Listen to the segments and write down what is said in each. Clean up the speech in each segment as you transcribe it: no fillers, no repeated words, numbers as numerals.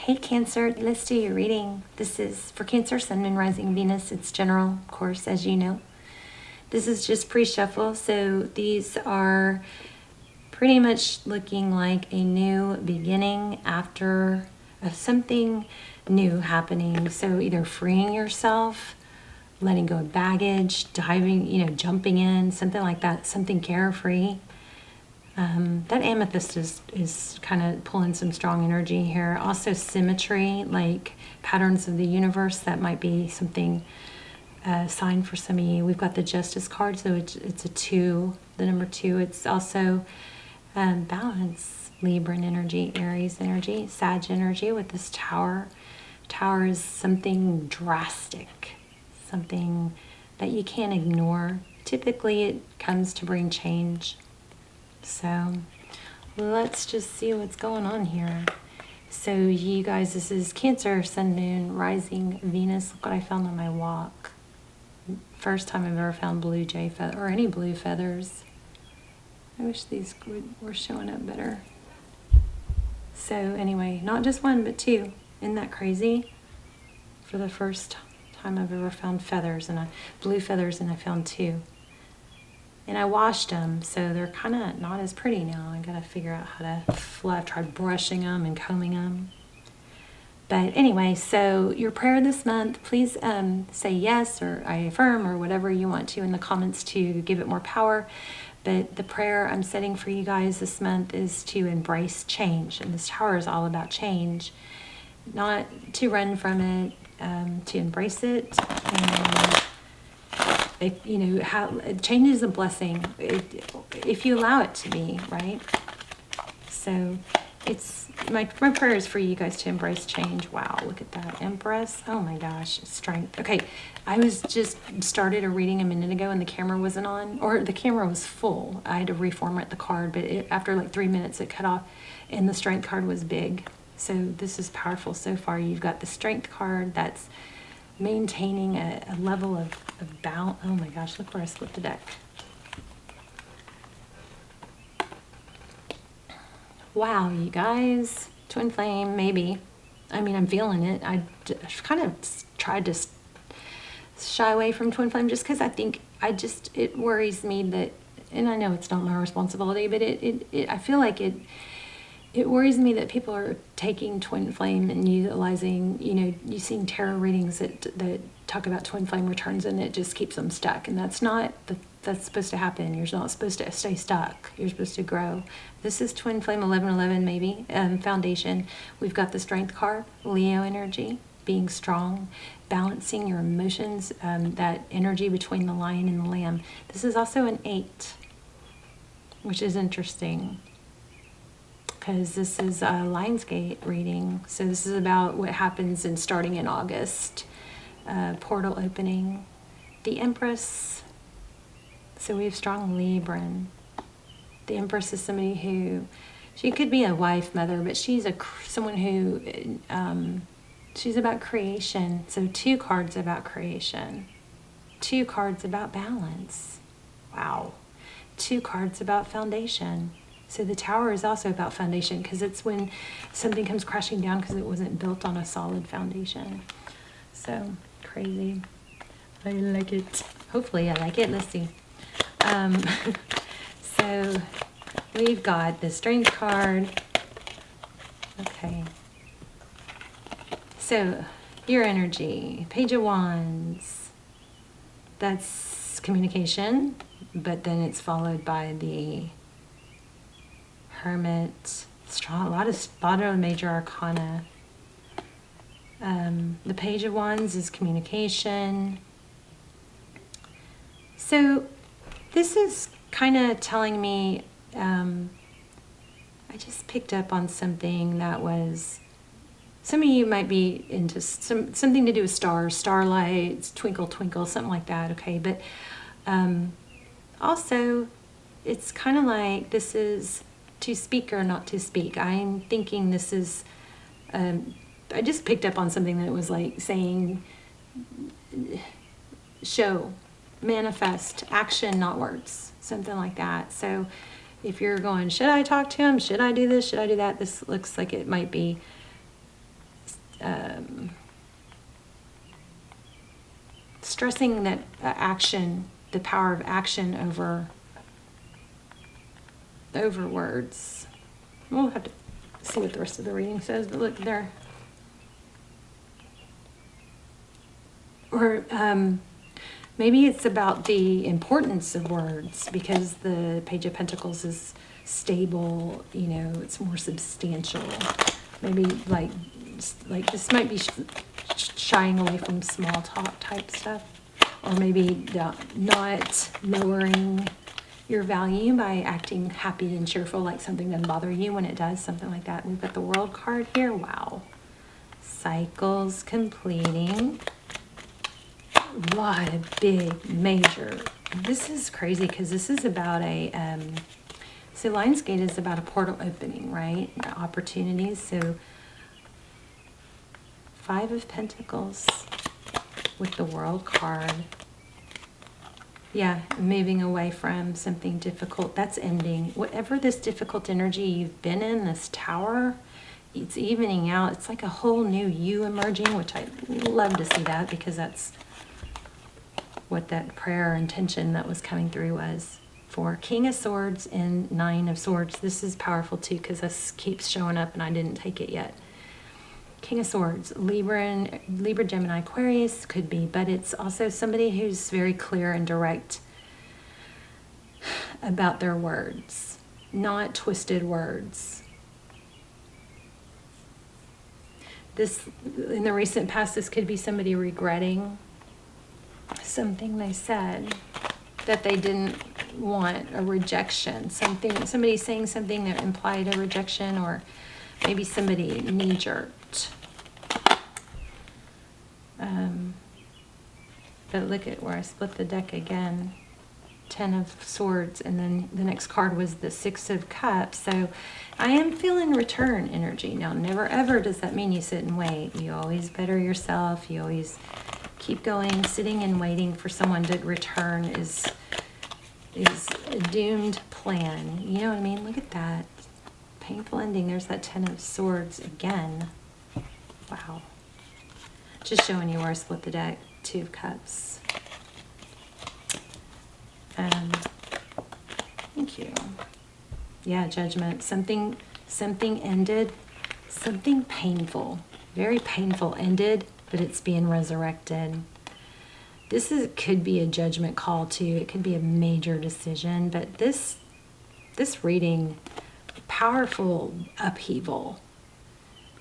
Hey Cancer, let's do your reading. This is for Cancer, Sun, Moon, Rising, Venus. It's general, of course, as you know. This is just pre-shuffle, so these are pretty much looking like a new beginning after something new happening. So either freeing yourself, letting go of baggage, diving, jumping in, something like that, something carefree. That amethyst is kind of pulling some strong energy here. Also symmetry, like patterns of the universe. That might be something, sign for some of you. We've got the Justice card, so it's a 2, the number 2. It's also balance, Libran energy, Aries energy, Sag energy with this Tower. Tower is something drastic, something that you can't ignore. Typically it comes to bring change. So let's just see what's going on here. So you guys, this is Cancer, Sun, Moon, Rising, Venus. Look what I found on my walk. First time I've ever found blue jay feather, or any blue feathers. I wish these were showing up better. So anyway, not just 1, but 2. Isn't that crazy? For the first time I've ever found feathers, and blue feathers, and I found 2. And I washed them, so they're kind of not as pretty now. I gotta figure out how to I've tried brushing them and combing them. But anyway, so your prayer this month, please say yes, or I affirm, or whatever you want to in the comments to give it more power. But the prayer I'm setting for you guys this month is to embrace change. And this Tower is all about change. Not to run from it, to embrace it. And how change is a blessing if you allow it to be, right? So it's my prayer is for you guys to embrace change. Wow, look at that Empress. Oh my gosh, strength. Okay, I was just started a reading a minute ago and the camera wasn't on, or the camera was full. I had to reformat the card, but after like 3 minutes it cut off, and the strength card was big. So this is powerful so far. You've got the strength card that's maintaining a level of balance. Oh my gosh, look where I split the deck. Wow, you guys. Twin flame, maybe. I mean, I'm feeling it. I kind of tried to shy away from twin flame just because I think it worries me that, and I know it's not my responsibility, but I feel like it worries me that people are taking twin flame and utilizing, you've seen tarot readings that talk about twin flame returns, and it just keeps them stuck. And that's not, that's supposed to happen. You're not supposed to stay stuck. You're supposed to grow. This is twin flame 1111 maybe, foundation. We've got the strength card, Leo energy, being strong, balancing your emotions, that energy between the lion and the lamb. This is also an 8, which is interesting, because this is a Lionsgate reading. So this is about what happens starting in August. Portal opening. The Empress. So we have strong Libran. The Empress is somebody who, she could be a wife, mother, but she's someone who, she's about creation. So 2 cards about creation. 2 cards about balance. Wow. 2 cards about foundation. So the Tower is also about foundation, because it's when something comes crashing down because it wasn't built on a solid foundation. So crazy. I like it. Hopefully I like it. Let's see. So we've got the strength card. Okay. So your energy, Page of Wands. That's communication, but then it's followed by the Hermit, a lot of major arcana. The Page of Wands is communication. So this is kind of telling me, I just picked up on something that was, some of you might be into something to do with stars, starlights, twinkle, twinkle, something like that, okay? But also, it's kind of like this is to speak or not to speak. I'm thinking this is, I just picked up on something that was like saying, show, manifest, action, not words, something like that. So if you're going, should I talk to him? Should I do this? Should I do that? This looks like it might be stressing that action, the power of action over words. We'll have to see what the rest of the reading says, but look there. Or maybe it's about the importance of words, because the Page of Pentacles is stable, it's more substantial. Maybe like this might be shying away from small talk type stuff, or maybe not lowering your value by acting happy and cheerful, like something doesn't bother you when it does, something like that. We've got the World card here. Wow. Cycles completing. A lot of big, major. This is crazy because this is about so Lionsgate is about a portal opening, right? Opportunities. So 5 of Pentacles with the World card. Yeah, moving away from something difficult. That's ending. Whatever this difficult energy you've been in, this tower, it's evening out. It's like a whole new you emerging, which I love to see that, because that's what that prayer intention that was coming through was for. King of Swords and 9 of Swords. This is powerful too, because this keeps showing up and I didn't take it yet. King of Swords, Libra, Gemini, Aquarius could be, but it's also somebody who's very clear and direct about their words, not twisted words. This, in the recent past, this could be somebody regretting something they said that they didn't want, a rejection, somebody saying something that implied a rejection, or maybe somebody knee-jerked. But look at where I split the deck again. 10 of Swords, and then the next card was the 6 of Cups. So I am feeling return energy. Now, never ever does that mean you sit and wait. You always better yourself. You always keep going. Sitting and waiting for someone to return is a doomed plan. You know what I mean? Look at that. Painful ending. There's that 10 of Swords again. Wow. Just showing you where I split the deck. 2 of Cups. Thank you. Yeah, Judgment. Something ended. Something painful. Very painful ended, but it's being resurrected. Could be a judgment call too. It could be a major decision, but this reading, powerful upheaval,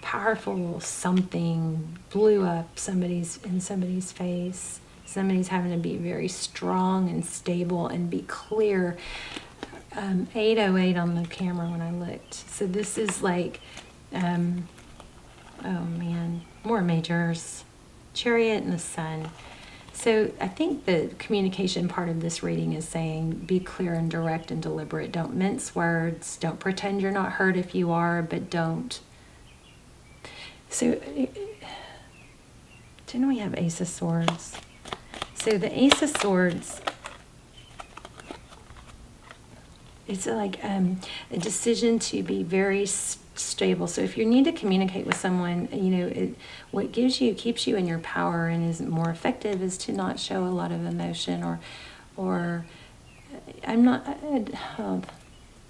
powerful something blew up in somebody's face. Somebody's having to be very strong and stable and be clear. 808 on the camera when I looked. So this is like, oh man, more majors. Chariot and the Sun. So I think the communication part of this reading is saying be clear and direct and deliberate. Don't mince words. Don't pretend you're not hurt if you are, but don't. So didn't we have Ace of Swords? So the Ace of Swords, it's like a decision to be very stable. So if you need to communicate with someone, what keeps you in your power and is more effective is to not show a lot of emotion, or I'm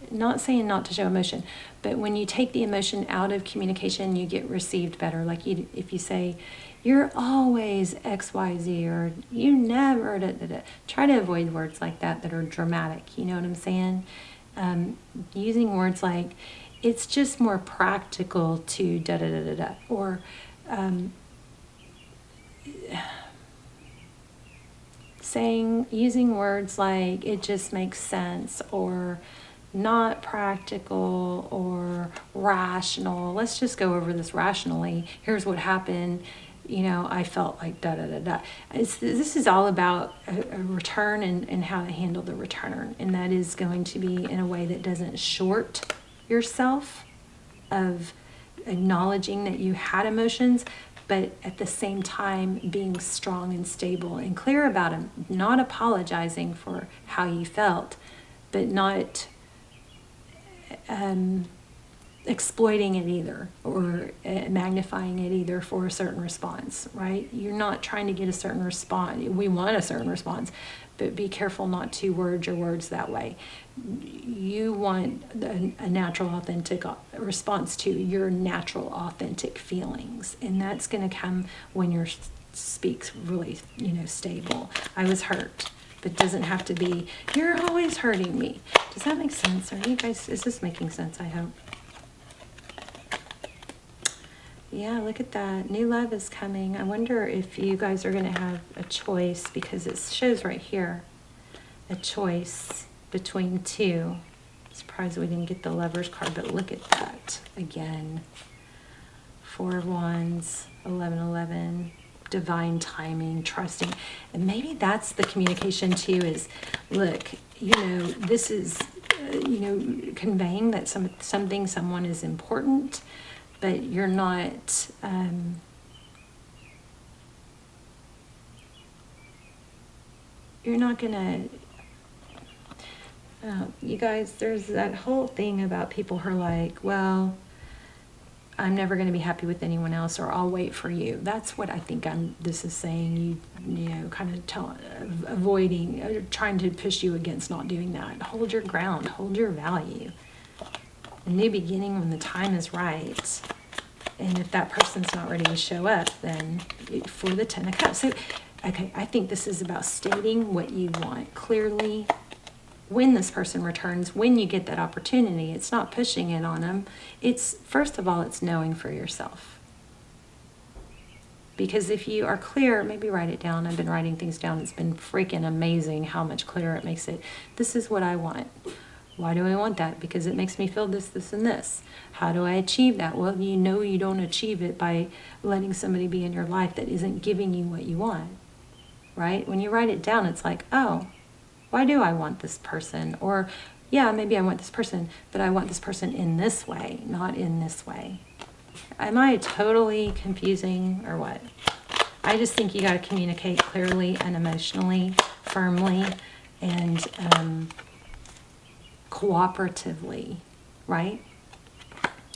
not saying not to show emotion, but when you take the emotion out of communication, you get received better. Like if you say, you're always XYZ, or you never, try to avoid words like that are dramatic. You know what I'm saying? Using words like, it's just more practical to da-da-da-da-da, or using words like, it just makes sense, or not practical, or rational. Let's just go over this rationally. Here's what happened. I felt like da-da-da-da. This is all about a return and how to handle the return. And that is going to be in a way that doesn't short yourself, of acknowledging that you had emotions, but at the same time being strong and stable and clear about them, not apologizing for how you felt, but not exploiting it either, or magnifying it either for a certain response, right? You're not trying to get a certain response. We want a certain response, but be careful not to word your words that way. You want a natural, authentic response to your natural, authentic feelings, and that's going to come when your speaks really, stable. I was hurt. But it doesn't have to be, you're always hurting me. Does that make sense? Are you guys, is this making sense? I hope. Yeah, look at that. New love is coming. I wonder if you guys are going to have a choice, because it shows right here a choice between two. I'm surprised we didn't get the Lovers card, but look at that again. 4 of Wands, 1111, divine timing, trusting. And maybe that's the communication too, is look, this is, conveying that someone is important, but you're not, gonna, you guys, there's that whole thing about people who are like, well, I'm never going to be happy with anyone else, or I'll wait for you. That's what I think this is saying. Kind of avoiding, trying to push you against not doing that. Hold your ground, hold your value. A new beginning when the time is right. And if that person's not ready to show up, then for the 10 of Cups. So, okay, I think this is about stating what you want clearly. When this person returns, when you get that opportunity, it's not pushing it on them. It's, first of all, it's knowing for yourself. Because if you are clear, maybe write it down. I've been writing things down. It's been freaking amazing how much clearer it makes it. This is what I want. Why do I want that? Because it makes me feel this, this, and this. How do I achieve that? Well, you don't achieve it by letting somebody be in your life that isn't giving you what you want, right? When you write it down, it's like, oh, why do I want this person? Or, yeah, maybe I want this person, but I want this person in this way, not in this way. Am I totally confusing or what? I just think you got to communicate clearly and emotionally, firmly, and cooperatively, right?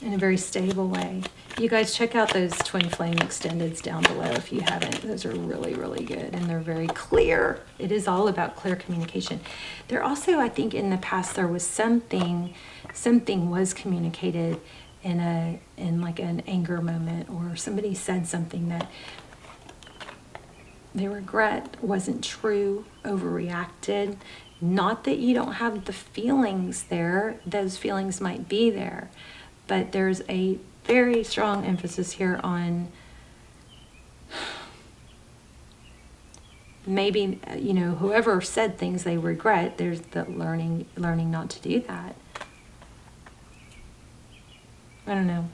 In a very stable way. You guys check out those Twin Flame Extendeds down below if you haven't. Those are really, really good, and they're very clear. It is all about clear communication. There also, I think in the past, there was something was communicated in like an anger moment, or somebody said something that they regret wasn't true, overreacted. Not that you don't have the feelings there. Those feelings might be there. But there's a very strong emphasis here on maybe, whoever said things they regret, there's the learning not to do that. I don't know.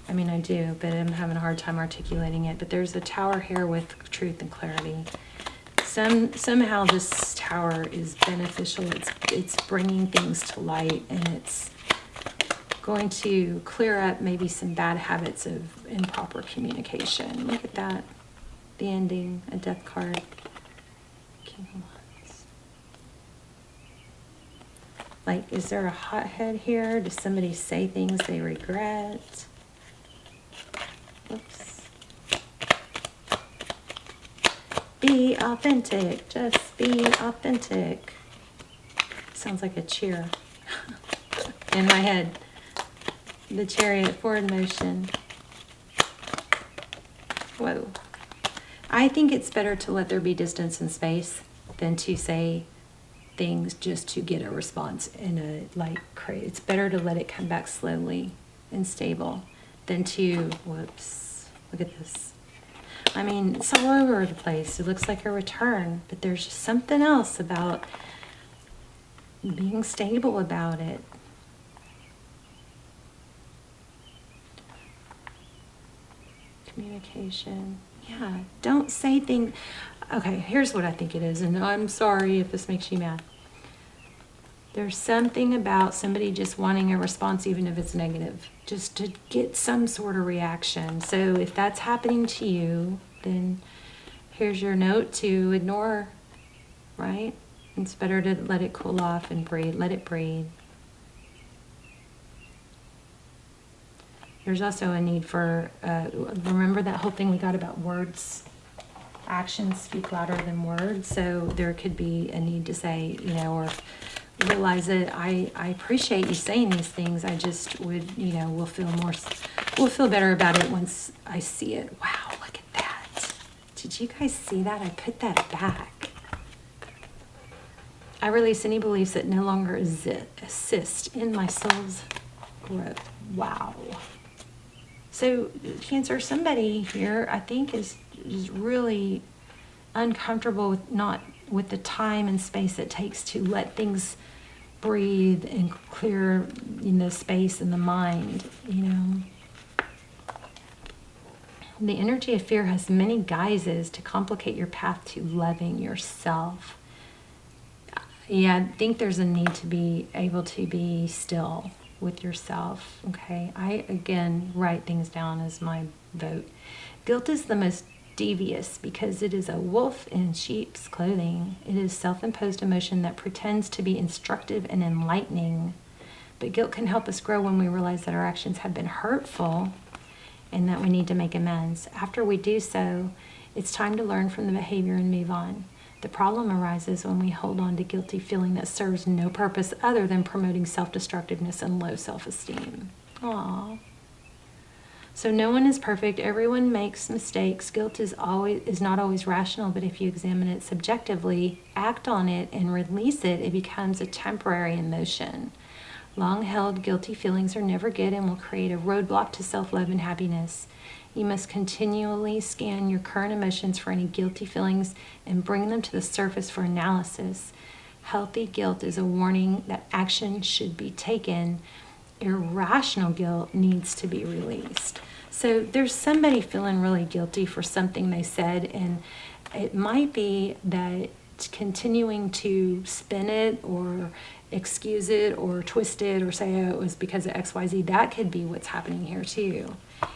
I mean, I do, but I'm having a hard time articulating it. But there's a tower here with truth and clarity. Somehow this tower is beneficial. It's bringing things to light, and it's going to clear up maybe some bad habits of improper communication. Look at that. The ending, a death card. King of Wands. Like, is there a hothead here? Does somebody say things they regret? Whoops. Be authentic. Just be authentic. Sounds like a cheer in my head. The Chariot, forward motion. Whoa. I think it's better to let there be distance and space than to say things just to get a response in it's better to let it come back slowly and stable than to, whoops, look at this. I mean, it's all over the place. It looks like a return, but there's just something else about being stable about it. Communication. Yeah, don't say things. Okay, here's what I think it is, and I'm sorry if this makes you mad. There's something about somebody just wanting a response, even if it's negative, just to get some sort of reaction. So if that's happening to you, then here's your note to ignore, right? It's better to let it cool off and breathe. Let it breathe. There's also a need for, remember that whole thing we got about words? Actions speak louder than words. So there could be a need to say, you know, or realize that I appreciate you saying these things. I just would, you know, we'll feel better about it once I see it. Wow, look at that. Did you guys see that? I put that back. I release any beliefs that no longer assist in my soul's growth. Wow. So Cancer, somebody here I think is really uncomfortable with the time and space it takes to let things breathe and clear, you know, space in the mind, you know. The energy of fear has many guises to complicate your path to loving yourself. Yeah, I think there's a need to be able to be still with yourself, okay? I, again, write things down as my vote. Guilt is the most devious because it is a wolf in sheep's clothing. It is self-imposed emotion that pretends to be instructive and enlightening. But guilt can help us grow when we realize that our actions have been hurtful and that we need to make amends. After we do so, it's time to learn from the behavior and move on. The problem arises when we hold on to guilty feeling that serves no purpose other than promoting self-destructiveness and low self-esteem. Aww. So no one is perfect. Everyone makes mistakes. Guilt is not always rational, but if you examine it subjectively, act on it, and release it, it becomes a temporary emotion. Long-held guilty feelings are never good and will create a roadblock to self-love and happiness. You must continually scan your current emotions for any guilty feelings and bring them to the surface for analysis. Healthy guilt is a warning that action should be taken. Irrational guilt needs to be released. So there's somebody feeling really guilty for something they said, and it might be that continuing to spin it or excuse it or twist it or say, oh, it was because of XYZ, that could be what's happening here too.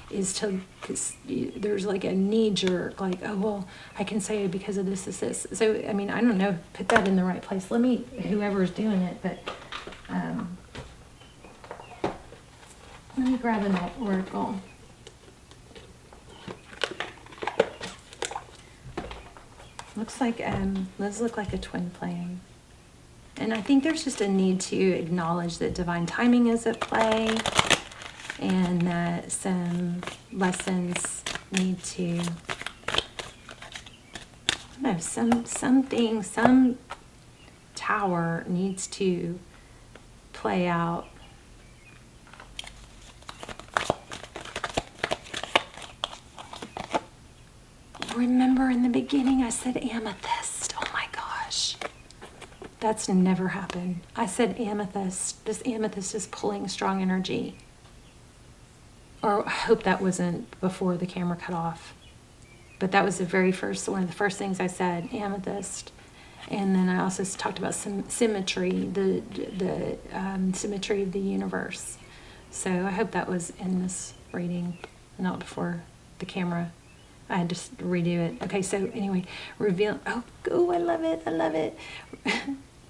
Because there's like a knee jerk, like, oh, well, I can say it because of this. So, I mean, I don't know, put that in the right place. Whoever's doing it, but let me grab an oracle. Looks like, those look like a twin flame. And I think there's just a need to acknowledge that divine timing is at play and that some lessons need to, I don't know, some tower needs to play out. Remember in the beginning I said amethyst. Oh my gosh. That's never happened. I said amethyst. This amethyst is pulling strong energy. Or I hope that wasn't before the camera cut off. But that was one of the first things I said, amethyst. And then I also talked about symmetry, the symmetry of the universe. So I hope that was in this reading, not before the camera. I had to redo it. Okay, so anyway, reveal. Oh, I love it. I love it.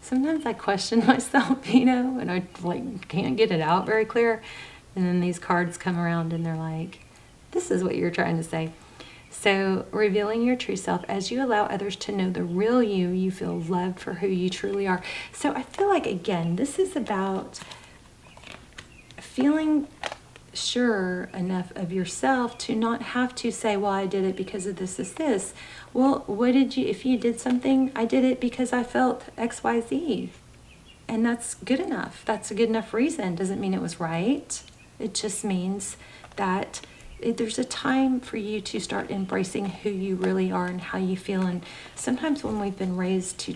Sometimes I question myself, you know, and I like can't get it out very clear. And then these cards come around and they're like, this is what you're trying to say. So revealing your true self. As you allow others to know the real you, you feel loved for who you truly are. So I feel like, again, this is about feeling sure enough of yourself to not have to say, well, I did it because of this. Well, if you did something, I did it because I felt XYZ. And that's good enough. That's a good enough reason. Doesn't mean it was right. It just means that there's a time for you to start embracing who you really are and how you feel. And sometimes when we've been raised,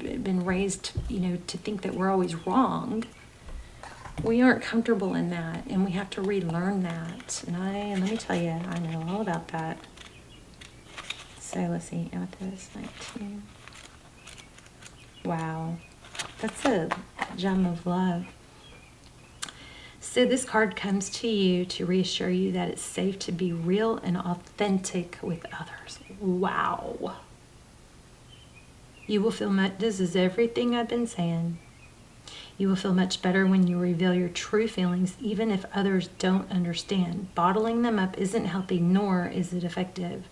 you know, to think that we're always wrong, we aren't comfortable in that, and we have to relearn that. And let me tell you, I know all about that. So let's see, amethyst 19. Wow, that's a gem of love. So this card comes to you to reassure you that it's safe to be real and authentic with others. Wow. You will feel this is everything I've been saying. You will feel much better when you reveal your true feelings, even if others don't understand. Bottling them up isn't healthy, nor is it effective.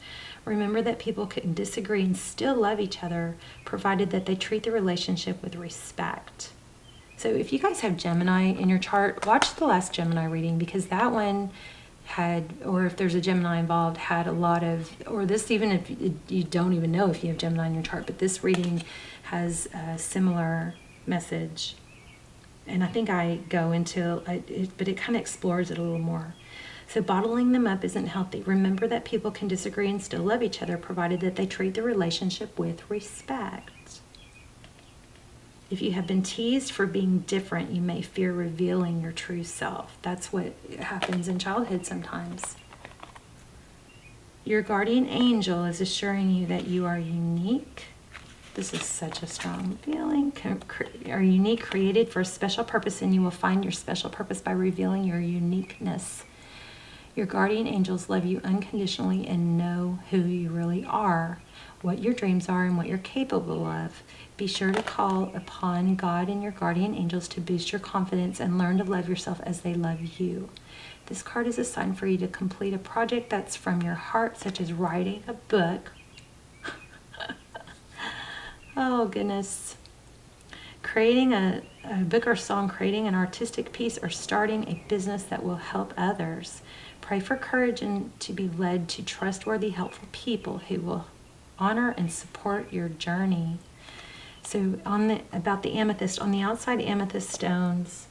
Remember that people can disagree and still love each other, provided that they treat the relationship with respect. So if you guys have Gemini in your chart, watch the last Gemini reading, because that one had, or if there's a Gemini involved, had a lot of, or this, even if you don't even know if you have Gemini in your chart, but this reading has a similar message. And I think I go into it, but it kind of explores it a little more. So bottling them up isn't healthy. Remember that people can disagree and still love each other, provided that they treat the relationship with respect. If you have been teased for being different, you may fear revealing your true self. That's what happens in childhood sometimes. Your guardian angel is assuring you that you are unique. This is such a strong feeling. Are unique, created for a special purpose, and you will find your special purpose by revealing your uniqueness. Your guardian angels love you unconditionally and know who you really are, what your dreams are, and what you're capable of. Be sure to call upon God and your guardian angels to boost your confidence and learn to love yourself as they love you. This card is a sign for you to complete a project that's from your heart, such as writing a book. Oh, goodness. Creating a book or song, creating an artistic piece, or starting a business that will help others. Pray for courage and to be led to trustworthy, helpful people who will honor and support your journey. So about the amethyst, on the outside amethyst stones,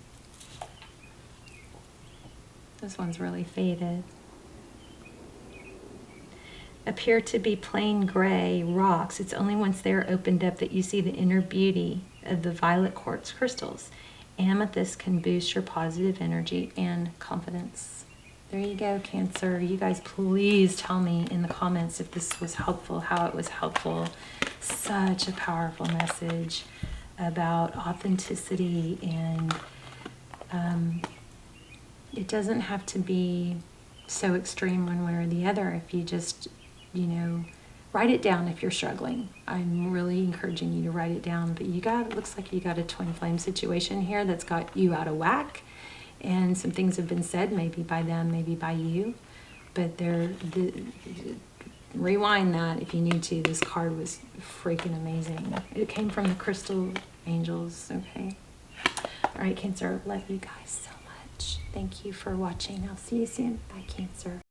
this one's really faded, appear to be plain gray rocks. It's only once they're opened up that you see the inner beauty of the violet quartz crystals. Amethyst can boost your positive energy and confidence. There you go, Cancer. You guys please tell me in the comments if this was helpful, how it was helpful. Such a powerful message about authenticity, and it doesn't have to be so extreme one way or the other. If you just, write it down if you're struggling. I'm really encouraging you to write it down, but it looks like you got a twin flame situation here that's got you out of whack. And some things have been said, maybe by them, maybe by you, but rewind that if you need to. This card was freaking amazing. It came from the crystal angels, okay? All right, Cancer, love you guys so much. Thank you for watching. I'll see you soon. Bye, Cancer.